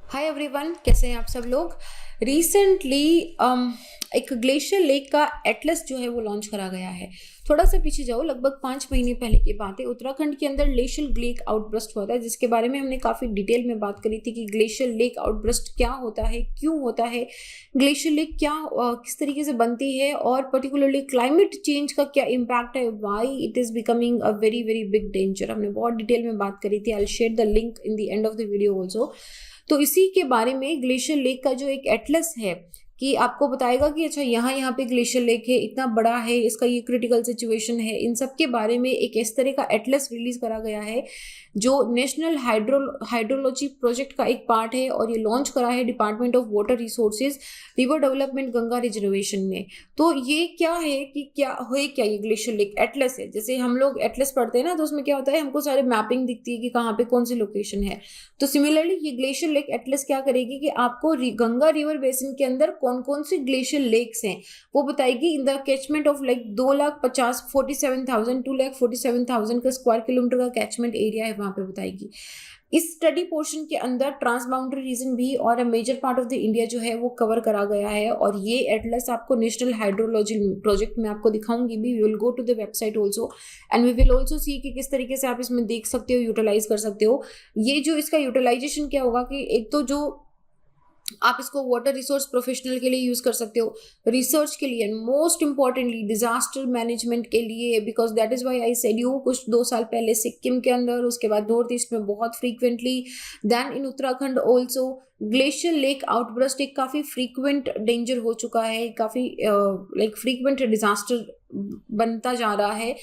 Hi everyone, कैसे हैं आप सब लोग। रिसेंटली एक ग्लेशियर लेक का एटलस जो है वो लॉन्च करा गया है। थोड़ा सा पीछे जाओ, लगभग 5 महीने पहले की बात है। उत्तराखंड के अंदर ग्लेशियर लेक आउटब्रस्ट हुआ था, जिसके बारे में हमने काफ़ी डिटेल में बात करी थी कि ग्लेशियर लेक आउटब्रस्ट क्या होता है, क्यों होता है, ग्लेशियर लेक क्या किस तरीके से बनती है, और पर्टिकुलरली क्लाइमेट चेंज का क्या इम्पैक्ट है, why it is becoming a very very big danger. हमने बहुत डिटेल में बात करी थी। I will share the link in the end of the video also. तो इसी के बारे में ग्लेशियर लेक का जो एक एटलस है कि आपको बताएगा कि अच्छा यहाँ पे ग्लेशियर लेक है, इतना बड़ा है, इसका ये क्रिटिकल सिचुएशन है, इन सब के बारे में एक इस तरह का एटलस रिलीज करा गया है जो नेशनल हाइड्रोलॉजी प्रोजेक्ट का एक पार्ट है, और ये लॉन्च करा है department of water resources river development Ganga reservation ने। तो ये क्या है कि क्या ये ग्लेशियर लेक एटलस है। जैसे हम लोग एटलस पढ़ते हैं ना, तो उसमें क्या होता है, हमको सारे मैपिंग दिखती है कि कहाँ पे कौन सी लोकेशन है। तो सिमिलरली ये ग्लेशियर लेक एटलस क्या करेगी कि आपको गंगा रिवर बेसिन के अंदर कौन कौन से ग्लेशियर लेक्स हैं वो बताएगी। In the catchment of like 2,47,000 का स्क्वायर किलोमीटर का कैचमेंट एरिया है, वहां पे बताएगी। इस स्टडी पोर्शन के अंदर ट्रांस बाउंड्री रीजन भी और a major part of the India जो है वो कवर करा गया है। और ये एटलस आपको नेशनल हाइड्रोलॉजी प्रोजेक्ट में आपको दिखाऊंगी भी। We will go to the website also and we will also see कि किस तरीके से आप इसमें देख सकते हो, यूटिलाइज कर सकते हो। ये जो इसका यूटिलाइजेशन क्या होगा कि एक तो जो आप इसको वाटर रिसोर्स प्रोफेशनल के लिए यूज कर सकते हो, रिसर्च के लिए, and most importantly disaster management के लिए, because that is why I said you कुछ 2 साल पहले सिक्किम के अंदर, उसके बाद नॉर्थ ईस्ट में बहुत frequently, then in Uttarakhand also glacier lake outburst एक काफी फ्रीक्वेंट डेंजर हो चुका है, काफी लाइक फ्रीक्वेंट डिजास्टर बनता जा रहा है,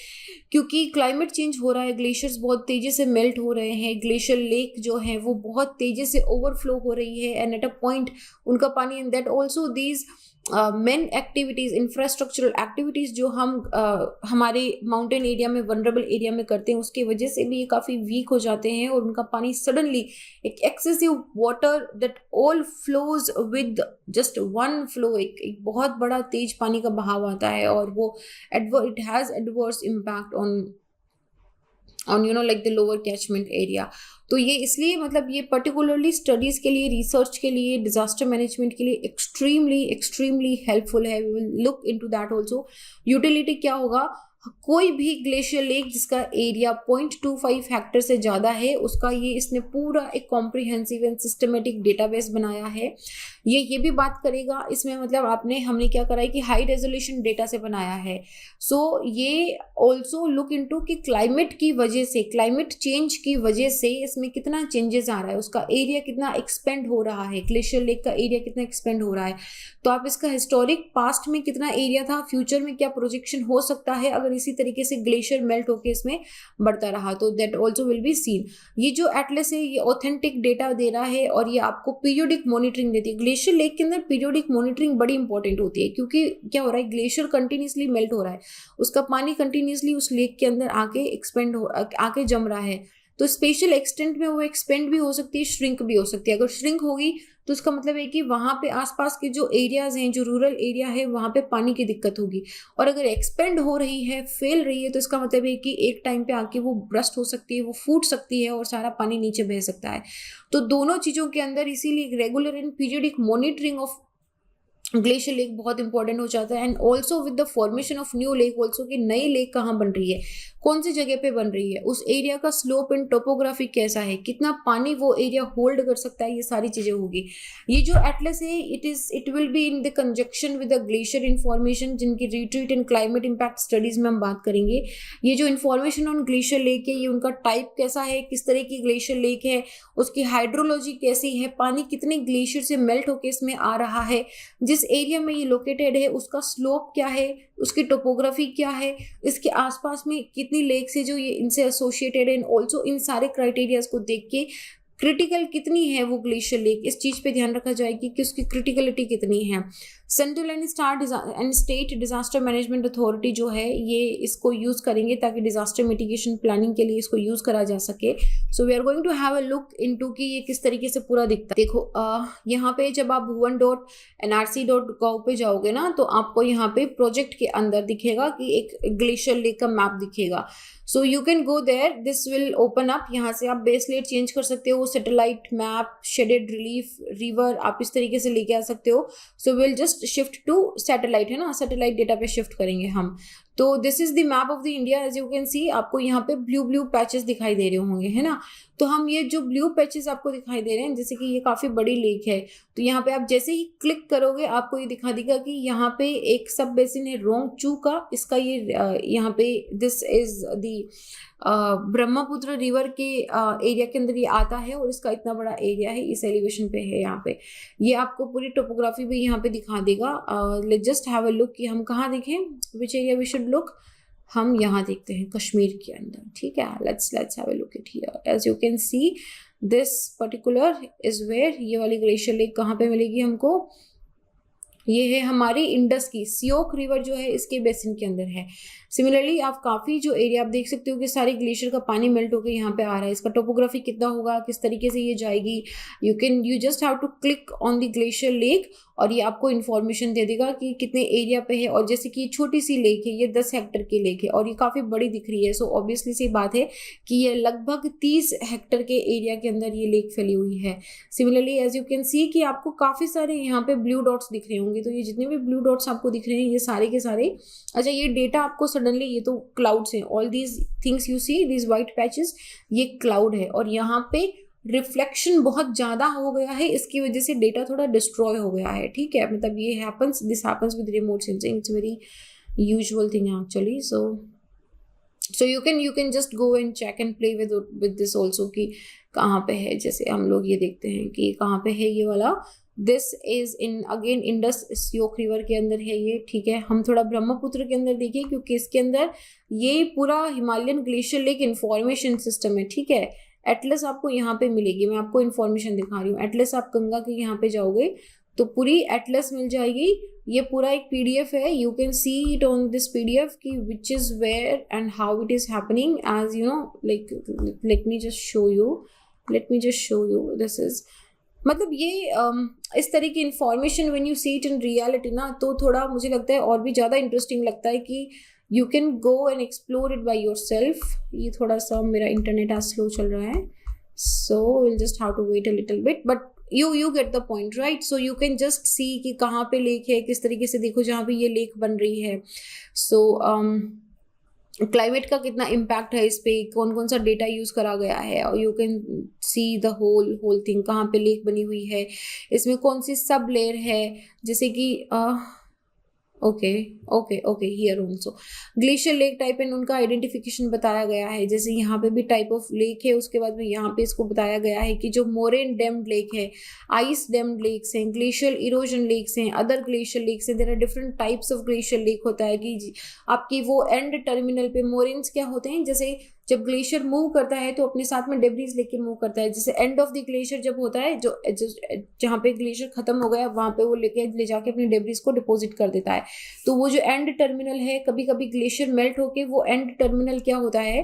क्योंकि क्लाइमेट चेंज हो रहा है, ग्लेशियर्स बहुत तेजी से मेल्ट हो रहे हैं, ग्लेशियर लेक जो है वो बहुत तेजी से ओवरफ्लो हो रही है, एंड एट अ पॉइंट उनका पानी, and that also these main activities, infrastructural activities जो हम हमारे माउंटेन एरिया में, वनरेबल एरिया में करते हैं, उसकी वजह से भी ये काफी वीक हो जाते हैं, और उनका पानी सडनली एक excessive water that all flows with just one flow, एक बहुत बड़ा तेज पानी का बहाव आता है, और वो it has adverse impact on like the lower catchment area। तो ये इसलिए मतलब ये पर्टिकुलरली स्टडीज के लिए, रिसर्च के लिए, डिजास्टर मैनेजमेंट के लिए एक्सट्रीमली एक्सट्रीमली हेल्पफुल है। We will look into that also. Utility क्या होगा, कोई भी ग्लेशियर लेक जिसका एरिया 0.25 हेक्टर से ज्यादा है, उसका इसने पूरा एक कॉम्प्रिहेंसिव एंड सिस्टमेटिक डेटाबेस बनाया है। ये भी बात करेगा इसमें, मतलब हमने क्या करा है कि हाई रेजोल्यूशन डेटा से बनाया है। सो ये ऑल्सो लुक इनटू कि क्लाइमेट की वजह से, क्लाइमेट चेंज की वजह से इसमें कितना चेंजेस आ रहा है, उसका एरिया कितना एक्सपेंड हो रहा है, ग्लेशियर लेक का एरिया कितना एक्सपेंड हो रहा है। तो आप इसका हिस्टोरिक पास्ट में कितना एरिया था, फ्यूचर में क्या प्रोजेक्शन हो सकता है अगर इसी तरीके से ग्लेशियर मेल्ट होकर इसमें बढ़ता रहा, तो that also will be seen. ये जो एटलस है ये ऑथेंटिक डेटा दे रहा है, और ये आपको पीरियोडिक मॉनिटरिंग देती है। ग्लेशियर लेक के अंदर पीरियोडिक मॉनिटरिंग बड़ी इंपॉर्टेंट होती है, क्योंकि क्या हो रहा है, ग्लेशियर कंटिन्यूसली मेल्ट हो रहा है, उसका पानी कंटिन्यूसली उस लेक के अंदर आके जम रहा है। तो स्पेशल एक्सटेंट में वो एक्सपेंड भी हो सकती है, श्रिंक भी हो सकती है। अगर श्रिंक होगी तो उसका मतलब है कि वहां पे आसपास के जो एरियाज हैं, जो रूरल एरिया है, वहां पे पानी की दिक्कत होगी। और अगर एक्सपेंड हो रही है, फैल रही है, तो इसका मतलब है कि एक टाइम पे आके वो ब्रस्ट हो सकती है, वो फूट सकती है, और सारा पानी नीचे बह सकता है। तो दोनों चीजों के अंदर इसीलिए regular and periodic monitoring of glacier lake बहुत इंपॉर्टेंट हो जाता है। And also with the formation of new lake also, कि नई लेक कहाँ बन रही है, कौन सी जगह पे बन रही है, उस एरिया का स्लोप एंड टोपोग्राफी कैसा है, कितना पानी वो एरिया होल्ड कर सकता है, ये सारी चीजें होगी। ये जो एटलस है it will be in the conjunction with the glacier information, जिनकी retreat and climate impact studies में हम बात करेंगे। ये जो इन्फॉर्मेशन ऑन ग्लेशियर लेक है, ये उनका टाइप कैसा है, किस तरह की ग्लेशियर लेक है, उसकी हाइड्रोलॉजी कैसी है, पानी कितने ग्लेशियर से मेल्ट होकर इसमें आ रहा है, जिस एरिया में ये लोकेटेड है उसका स्लोप क्या है, उसकी टोपोग्राफी क्या है, इसके आसपास में कितनी लेक्स है जो ये इनसे एसोसिएटेड है, एंड ऑल्सो इन सारे क्राइटेरियाज को देख के क्रिटिकल कितनी है वो ग्लेशियर लेक, इस चीज पे ध्यान रखा जाएगी कि उसकी क्रिटिकलिटी कितनी है। Central and state disaster management authority जो है ये इसको यूज करेंगे ताकि डिजास्टर मिटिगेशन प्लानिंग के लिए इसको यूज करा जा सके। So we are going to have a look into कि ये किस तरीके से पूरा दिखता है। देखो यहाँ पे जब आप bhuvan.nrc.gov पे जाओगे ना तो आपको यहाँ पे प्रोजेक्ट के अंदर दिखेगा कि एक ग्लेशियर लेक का मैप दिखेगा। So you can go there, this will open up. यहाँ से आप बेस लेयर चेंज कर सकते हो, satellite map, shaded relief, river, आप इस तरीके से लेके आ सकते हो। So will just shift to satellite, है ना, सैटेलाइट डेटा पे शिफ्ट करेंगे हम। तो this is the map of the India. As you can see आपको यहाँ पे ब्लू पैचेस दिखाई दे रहे होंगे, है ना। तो हम ये जो ब्लू पैचेस आपको दिखाई दे रहे हैं, जैसे कि ये काफी बड़ी लेक है, तो यहाँ पे आप जैसे ही क्लिक करोगे आपको ये दिखा देगा कि यहाँ पे एक सब बेसिन है रोंगचू का। इसका ये यहाँ पे this is the Brahmaputra river के एरिया के अंदर ये आता है और इसका इतना बड़ा एरिया है, इस एलिवेशन पे है। यहाँ पे ये आपको पूरी टोपोग्राफी भी यहाँ पे दिखा देगा। Let's just have a look कि हम कहाँ देखें, which area we should look. हम यहाँ देखते हैं कश्मीर के अंदर, ठीक है। Let's have a look it here. As you can see this particular is where, ये वाली ग्लेशियर लेक कहाँ पे मिलेगी हमको, ये है हमारी इंडस की सियोक रिवर जो है इसके बेसिन के अंदर है। सिमिलरली आप काफी जो एरिया आप देख सकते हो कि सारे ग्लेशियर का पानी मेल्ट होकर यहाँ पे आ रहा है। इसका टोपोग्राफी कितना होगा, किस तरीके से ये जाएगी, you just have to click on the glacier lake और ये आपको इन्फॉर्मेशन दे देगा कि कितने एरिया पे है। और जैसे कि ये छोटी सी लेक है, ये 10 हेक्टर की लेक है और ये काफी बड़ी दिख रही है। सो ऑब्वियसली सी बात है कि ये लगभग 30 हेक्टर के एरिया के अंदर ये लेक फैली हुई है। Similarly as you can see कि आपको काफी सारे यहाँ पे ब्लू डॉट्स दिख रहे होंगे। तो ये जितने भी ब्लू डॉट्स आपको दिख रहे हैं ये सारे के सारे, अच्छा ये डेटा आपको सडनली, ये तो क्लाउड्स हैं, all these things you see these white patches, ये क्लाउड है और यहाँ पे रिफ्लेक्शन बहुत ज्यादा हो गया है, इसकी वजह से डेटा थोड़ा डिस्ट्रॉय हो गया है, ठीक है। मतलब ये happens, this happens with remote sensing, it's very usual thing actually. So you can just go and check and play with this also कि कहाँ पे है। जैसे हम लोग ये देखते हैं कि कहाँ पे है ये वाला, this is in again Indus Shyok river के अंदर है ये, ठीक है। हम थोड़ा ब्रह्मपुत्र के अंदर देखिए क्योंकि इसके अंदर ये पूरा Himalayan glacier lake information system है, ठीक है। एटलस आपको यहाँ पे मिलेगी, मैं आपको इन्फॉर्मेशन दिखा रही हूँ। एटलस आप गंगा के यहाँ पे जाओगे तो पूरी एटलस मिल जाएगी। ये पूरा एक पीडीएफ है, you can see it on this PDF कि which is where and how it is happening, as you know, like let me just show you this is, मतलब ये इस तरह की information when you see it in reality ना, तो थोड़ा मुझे लगता है और भी ज़्यादा इंटरेस्टिंग लगता है कि you can go and explore it by yourself. ये थोड़ा सा मेरा इंटरनेट आज स्लो चल रहा है, so will just have to wait a little bit, but you get the point, right. So you can just see कि कहाँ पे लेक है, किस तरीके से, देखो जहाँ पे ये लेक बन रही है। सो क्लाइमेट का कितना इम्पैक्ट है इस पे, कौन कौन सा डेटा यूज करा गया है, और you can see the whole thing, कहाँ पे लेक बनी हुई है, इसमें कौन सी सब लेयर है, जैसे कि okay here also glacier lake type and उनका आइडेंटिफिकेशन बताया गया है। जैसे यहाँ पे भी टाइप ऑफ लेक है, उसके बाद में यहाँ पे इसको बताया गया है कि जो मोरेन डेम्ड लेक है, आइस डेम्ड लेक्स हैं, ग्लेशियल इरोजन लेक्स हैं, अदर ग्लेशियर लेक्स हैं। There are different types of glacier lake होता है कि आपकी वो एंड टर्मिनल पे मोरेन्स क्या होते हैं, जैसे जब ग्लेशियर मूव करता है तो अपने साथ में डेब्रीज लेके मूव करता है। जैसे एंड ऑफ द ग्लेशियर जब होता है, जो जहाँ पे ग्लेशियर खत्म हो गया वहां पे वो ले जाके अपने डेब्रीज को डिपॉजिट कर देता है। तो वो जो एंड टर्मिनल है, कभी कभी ग्लेशियर मेल्ट होके वो एंड टर्मिनल क्या होता है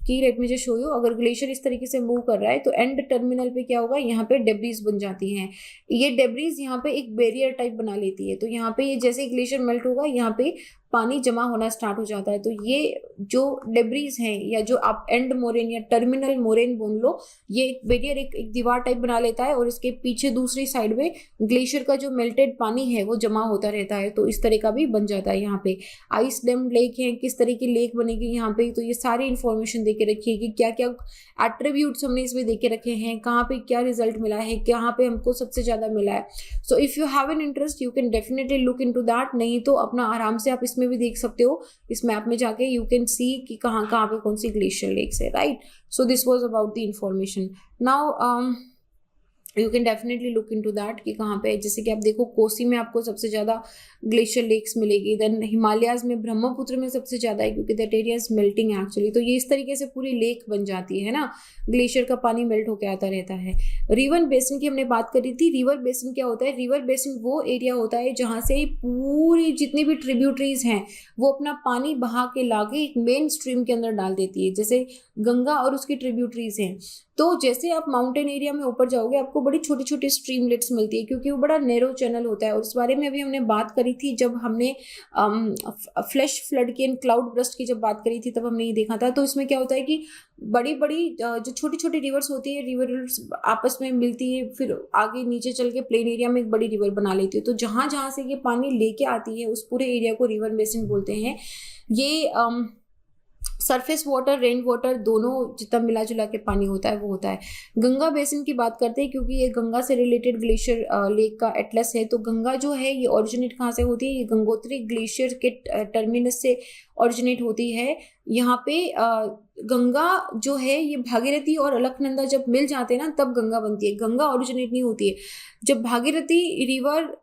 कि late me just show you, अगर ग्लेशियर इस तरीके से मूव कर रहा है तो एंड टर्मिनल पे क्या होगा, यहाँ पे डेब्रीज बन जाती हैं। ये डेब्रीज यहाँ पे एक बैरियर टाइप बना लेती है, तो यहाँ पे ये जैसे ग्लेशियर मेल्ट होगा यहाँ पे पानी जमा होना स्टार्ट हो जाता है। तो ये जो डेब्रीज हैं या जो आप एंड मोरेन या टर्मिनल मोरेन बोल लो, ये एक बैरियर, एक दीवार टाइप बना लेता है और इसके पीछे दूसरी साइड में ग्लेशियर का जो मेल्टेड पानी है वो जमा होता रहता है। तो इस तरह का भी बन जाता है। यहाँ पे आइस डेम लेक है, किस तरह की लेक बनेगी यहाँ पे, तो ये सारी इन्फॉर्मेशन देके रखिए कि क्या क्या एट्रीब्यूट्स हमने इसमें देके रखे हैं, कहाँ पे क्या रिजल्ट मिला है, कहाँ पे हमको सबसे ज्यादा मिला है। So if you have an interest you can definitely look into that, नहीं तो अपना आराम से आप इसमें भी देख सकते हो। इस मैप में जाके यू कैन सी कि कहाँ कहाँ पे कौन सी ग्लेशियर लेक्स है, right. So this was about the information. Now you can definitely look into that कि कहाँ पे है। जैसे कि आप देखो कोसी में आपको सबसे ज़्यादा ग्लेशियर लेक्स मिलेगी, देन हिमालयाज में ब्रह्मपुत्र में सबसे ज़्यादा है क्योंकि that area is melting actually. तो ये इस तरीके से पूरी लेक बन जाती है ना, ग्लेशियर का पानी मेल्ट होकर आता रहता है। रिवर बेसिन की हमने बात करी थी। रिवर बेसिन क्या होता है? रिवर बेसिन वो एरिया होता है जहाँ से पूरी जितनी भी ट्रिब्यूटरीज हैं वो अपना पानी बहा के लाके एक मेन स्ट्रीम के अंदर डाल देती है, जैसे गंगा और उसकी ट्रिब्यूटरीज हैं। तो जैसे आप माउंटेन एरिया में ऊपर जाओगे आपको बड़ी छोटी छोटी स्ट्रीमलेट्स मिलती है क्योंकि वो बड़ा नैरो चैनल होता है, और इस बारे में अभी हमने बात करी थी जब हमने फ्लैश फ्लड की एंड क्लाउड ब्रस्ट की जब बात करी थी, तब हमने ये देखा था। तो इसमें क्या होता है कि बड़ी बड़ी जो छोटी छोटी रिवर्स होती है, रिवर्स आपस में मिलती है, फिर आगे नीचे चल के प्लेन एरिया में एक बड़ी रिवर बना लेती है। तो जहां जहां से ये पानी लेके आती है उस पूरे एरिया को रिवर बेसिन बोलते हैं। ये सरफेस वाटर, रेन वाटर दोनों जितना मिला जुला के पानी होता है वो होता है। गंगा बेसिन की बात करते हैं क्योंकि ये गंगा से रिलेटेड ग्लेशियर लेक का एटलस है। तो गंगा जो है ये ओरिजिनेट कहाँ से होती है? ये गंगोत्री ग्लेशियर के टर्मिनस से ओरिजिनेट होती है। यहाँ पे गंगा जो है ये भागीरथी और अलकनंदा जब मिल जाते हैं ना तब गंगा बनती है, गंगा ओरिजिनेट नहीं होती है। जब भागीरथी रिवर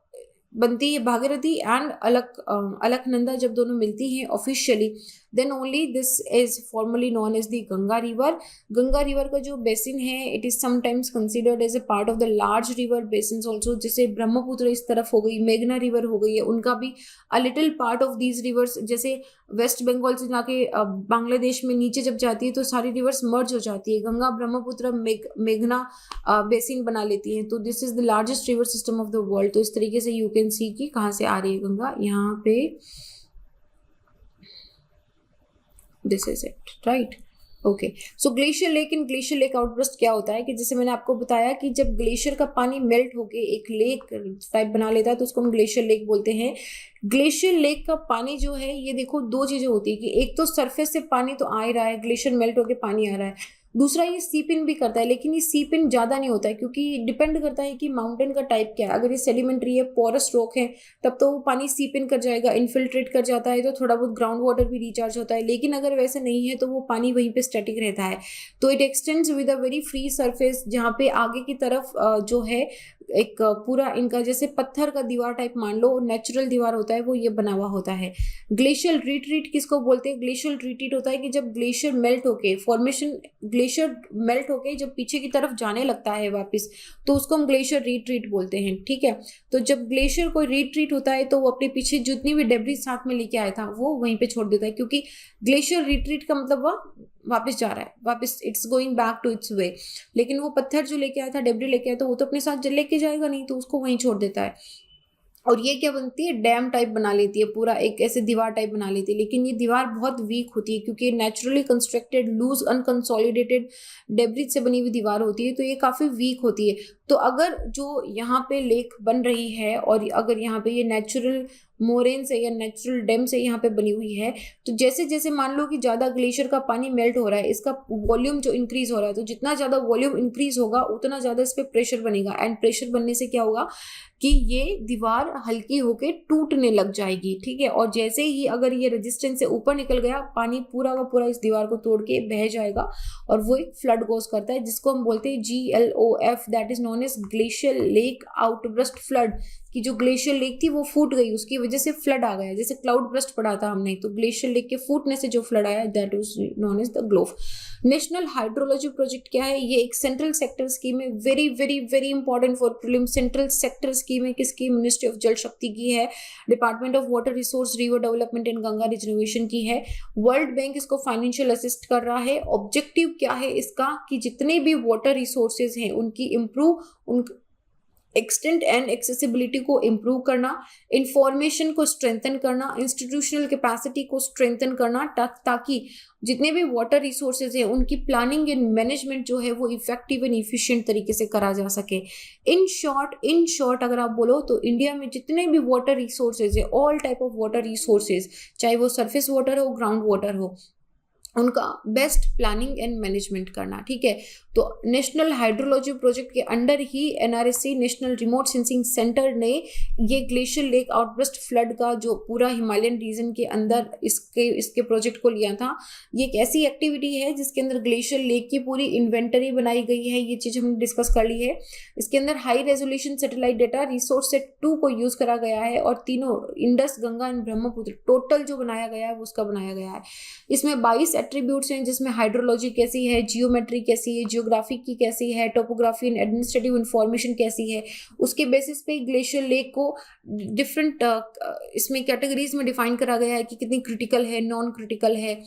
बनती है, भागीरथी एंड अलकनंदा जब दोनों मिलती हैं officially, then only this is formally known as the Ganga river. Ganga river का जो बेसिन है it is sometimes considered as a part of the large river basin also. जैसे ब्रह्मपुत्र इस तरफ हो गई, मेघना रिवर हो गई है, उनका भी a little part of these rivers. जैसे वेस्ट बंगाल से जाके बांग्लादेश में नीचे जब जाती है तो सारी रिवर्स मर्ज हो जाती है, गंगा ब्रह्मपुत्र मेघना बेसिन बना लेती हैं। तो this is the largest river system of the world. तो इस तरीके से यू कैन सी कि कहाँ से आ रही है गंगा, यहाँ पे this is it, right. Okay, so glacier lake in glacier lake outburst क्या होता है कि जैसे मैंने आपको बताया कि जब ग्लेशियर का पानी मेल्ट होके एक लेक टाइप बना लेता है तो उसको हम ग्लेशियर लेक बोलते हैं। ग्लेशियर लेक का पानी जो है ये देखो दो चीजें होती है कि एक तो सरफेस से पानी तो आ ही रहा है, ग्लेशियर मेल्ट होके पानी आ रहा है, दूसरा ये सीप इन भी करता है, लेकिन ये सीप इन ज्यादा नहीं होता है क्योंकि डिपेंड करता है कि माउंटेन का टाइप क्या है। अगर ये सेडिमेंट्री है, पोरस रॉक है, तब तो वो पानी सीप इन कर जाएगा, इन्फिल्ट्रेट कर जाता है, तो थोड़ा बहुत ग्राउंड वाटर भी रिचार्ज होता है। लेकिन अगर वैसे नहीं है तो वो पानी वहीं पे स्टैटिक रहता है। तो it extends with a very free surface, जहाँ पे आगे की तरफ जो है एक पूरा इनका जैसे पत्थर का दीवार टाइप मान लो, नेचुरल दीवार होता है वो ये बना हुआ होता है। ग्लेशियल रिट्रीट किसको बोलते हैं? ग्लेशियल रिट्रीट होता है कि जब ग्लेशियर मेल्ट होके फॉर्मेशन, ग्लेशियर मेल्ट होके जब पीछे की तरफ जाने लगता है वापस, तो उसको हम ग्लेशियर रिट्रीट बोलते हैं, ठीक है। तो जब ग्लेशियर कोई रिट्रीट होता है तो वो अपने पीछे जितनी भी डेब्रिस साथ में लेके आया था वो वहीं पे छोड़ देता है, क्योंकि ग्लेशियर रिट्रीट का मतलब वह वापस जा रहा है, वापस it's going back to its way. लेकिन वो पत्थर जो लेके आया था, डेब्री लेके आया, तो वो तो अपने साथ लेके जाएगा नहीं, तो उसको वहीं छोड़ देता है। और ये क्या बनती है? डैम टाइप बना लेती है, पूरा एक ऐसे दीवार टाइप बना लेती है। लेकिन ये दीवार बहुत वीक होती है क्योंकि naturally constructed loose unconsolidated debris से बनी हुई दीवार होती है, तो ये काफी वीक होती है। तो अगर जो यहाँ पे लेक बन रही है और अगर यहाँ पे ये नेचुरल मोरेन से या नेचुरल डैम से यहाँ पे बनी हुई है, तो जैसे जैसे मान लो कि ज्यादा ग्लेशियर का पानी मेल्ट हो रहा है, इसका वॉल्यूम जो इंक्रीज हो रहा है, तो जितना ज्यादा वॉल्यूम इंक्रीज होगा उतना ज्यादा इस पे प्रेशर बनेगा, एंड प्रेशर बनने से क्या होगा कि ये दीवार हल्की होके टूटने लग जाएगी, ठीक है। और जैसे ही अगर ये रेजिस्टेंस से ऊपर निकल गया, पानी पूरा का पूरा इस दीवार को तोड़ के बह जाएगा और वो एक फ्लड कॉज करता है, जिसको हम बोलते हैं GLOF, that is known as glacial lake outburst flood. कि जो ग्लेशियर लेक थी वो फूट गई, उसकी वजह से फ्लड आ गया, जैसे क्लाउड ब्रस्ट पड़ा था हमने, तो ग्लेशियर लेक के फूटने से जो फ्लड आया that is known as the GLOF. National hydrology project क्या है? ये एक सेंट्रल सेक्टर स्कीम है, very very very important for prelim. Central sector scheme है किसकी? मिनिस्ट्री ऑफ जल शक्ति की है, department of water resource river development and Ganga reservation की है। वर्ल्ड बैंक इसको फाइनेंशियल असिस्ट कर रहा है। ऑब्जेक्टिव क्या है इसका? कि जितने भी वाटर रिसोर्सेज हैं उनकी एक्सटेंट एंड एक्सेसिबिलिटी को इम्प्रूव करना, इंफॉर्मेशन को स्ट्रेंथन करना, इंस्टीट्यूशनल कैपेसिटी को स्ट्रेंथन करना, ताकि जितने भी वाटर रिसोर्सेज हैं उनकी प्लानिंग एंड मैनेजमेंट जो है वो इफेक्टिव एंड इफिशिएंट तरीके से करा जा सके। इन शॉर्ट अगर आप बोलो तो इंडिया में जितने भी वाटर रिसोर्सेज है, all type of water resources, चाहे वो सरफेस वाटर हो, ग्राउंड वाटर हो, उनका बेस्ट प्लानिंग एंड मैनेजमेंट करना, ठीक है। तो नेशनल हाइड्रोलॉजी प्रोजेक्ट के अंडर ही NRSC national remote sensing centre ने ये ग्लेशियर लेक आउटबर्स्ट फ्लड का जो पूरा हिमालयन रीजन के अंदर इसके प्रोजेक्ट को लिया था। ये एक ऐसी एक्टिविटी है जिसके अंदर ग्लेशियर लेक की पूरी इन्वेंटरी बनाई गई है, ये चीज़ हमने डिस्कस कर ली है। इसके अंदर high resolution satellite data resource set 2 को यूज करा गया है और तीनों Indus, Ganga and Brahmaputra total जो बनाया गया है वो उसका बनाया गया है। इसमें 22 एट्रीब्यूट्स हैं जिसमें हाइड्रोलॉजी कैसी है, जियोमेट्री कैसी है, जियोग्राफी की कैसी है, टोपोग्राफी एंड एडमिनिस्ट्रेटिव इंफॉर्मेशन कैसी है, उसके बेसिस पे ग्लेशियर लेक को डिफरेंट इसमें कैटेगरीज में डिफाइन करा गया है कि कितनी क्रिटिकल है, नॉन क्रिटिकल है।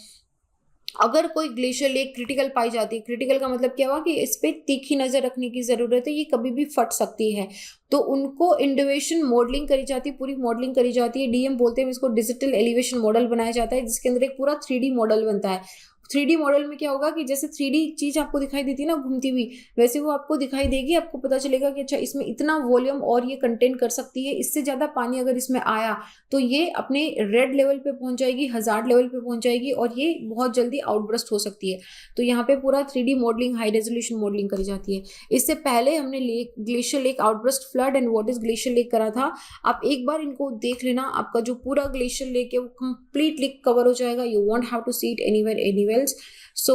अगर कोई ग्लेशियर लेक क्रिटिकल पाई जाती है, क्रिटिकल का मतलब क्या हुआ कि इस पे तीखी नजर रखने की जरूरत है, ये कभी भी फट सकती है, तो उनको इंडिवेशन मॉडलिंग करी जाती है, पूरी मॉडलिंग करी जाती है। डीएम बोलते हैं इसको, डिजिटल एलिवेशन मॉडल बनाया जाता है जिसके अंदर एक पूरा 3D मॉडल बनता है। 3D मॉडल में क्या होगा कि जैसे 3D चीज आपको दिखाई देती है ना घूमती हुई, वैसे वो आपको दिखाई देगी, आपको पता चलेगा कि अच्छा इसमें इतना वॉल्यूम और ये कंटेन कर सकती है, इससे ज्यादा पानी अगर इसमें आया तो ये अपने रेड लेवल पे पहुंच जाएगी, हजार्ड लेवल पे पहुंच जाएगी और ये बहुत जल्दी आउटबर्स्ट हो सकती है। तो यहाँ पे पूरा 3D modelling, high resolution modelling करी जाती है। इससे पहले हमने glacier lake outburst flood and what is glacier lake करा था। आप एक बार इनको देख लेना, आपका जो पूरा ग्लेशियर लेक है वो कंप्लीटली कवर हो जाएगा। You won't have to see it anywhere anywhere. So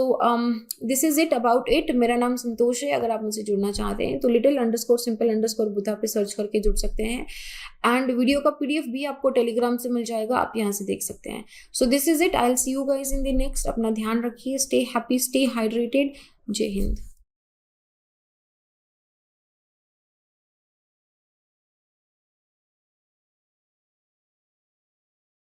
this is it about it. मेरा नाम संतोष है। अगर आप मुझसे जुड़ना चाहते हैं तो little_simple_बुधा पे सर्च करके जुड़ सकते हैं। एंड वीडियो का PDF भी आपको टेलीग्राम से मिल जाएगा, आप यहाँ से देख सकते हैं। सो this is it. I will see you guys in the next. अपना ध्यान रखिए, स्टे हैप्पी, स्टे हाइड्रेटेड। जय हिंद।